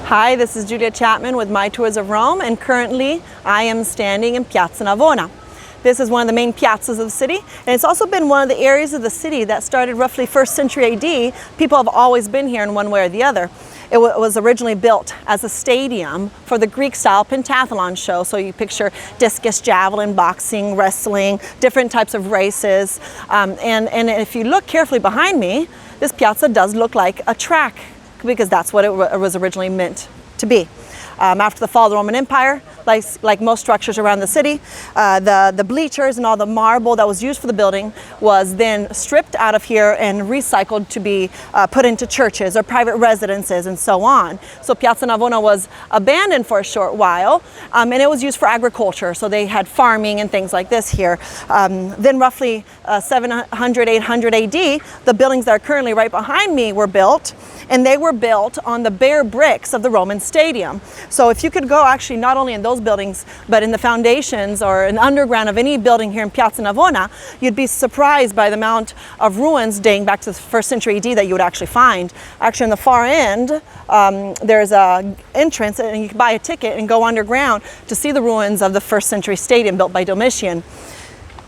Hi, this is Julia Chapman with My Tours of Rome, and currently I am standing in Piazza Navona. This is one of the main piazzas of the city, and it's also been one of the areas of the city that started roughly 1st century AD. People have always been here in one way or the other. It was originally built as a stadium for the Greek-style pentathlon show. So you picture discus, javelin, boxing, wrestling, different types of races. And if you look carefully behind me, this piazza does look like a track, because that's what it was originally meant to be. After the fall of the Roman Empire, like most structures around the city, the bleachers and all the marble that was used for the building was then stripped out of here and recycled to be put into churches or private residences and so on. So Piazza Navona was abandoned for a short while, and it was used for agriculture. So they had farming and things like this here. Then roughly 700, 800 AD, the buildings that are currently right behind me were built, and they were built on the bare bricks of the Roman stadium. So if you could go actually not only in those buildings, but in the foundations or in the underground of any building here in Piazza Navona, you'd be surprised by the amount of ruins dating back to the 1st century AD that you would actually find. Actually, on the far end, there's an entrance, and you can buy a ticket and go underground to see the ruins of the 1st century stadium built by Domitian.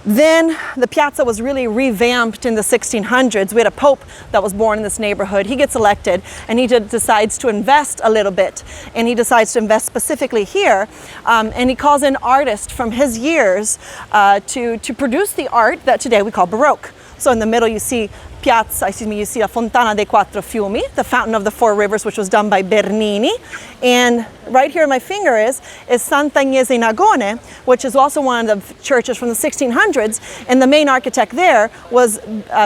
Then the piazza was really revamped in the 1600s. We had a pope that was born in this neighborhood. He gets elected, and he decides to invest a little bit, and he decides to invest specifically here, and he calls in artists from his years to produce the art that today we call Baroque. So in the middle you see you see La Fontana dei Quattro Fiumi, the Fountain of the Four Rivers, which was done by Bernini. And right here on my finger is Santa Agnese in Agone, which is also one of the churches from the 1600s. And the main architect there was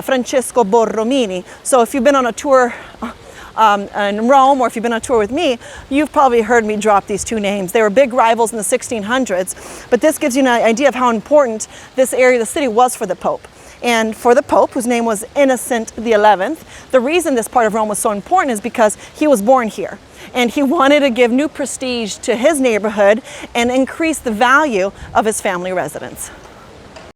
Francesco Borromini. So if you've been on a tour in Rome, or if you've been on a tour with me, you've probably heard me drop these two names. They were big rivals in the 1600s, but this gives you an idea of how important this area of the city was for the Pope. And for the Pope, whose name was Innocent XI, the reason this part of Rome was so important is because he was born here. And he wanted to give new prestige to his neighborhood and increase the value of his family residence.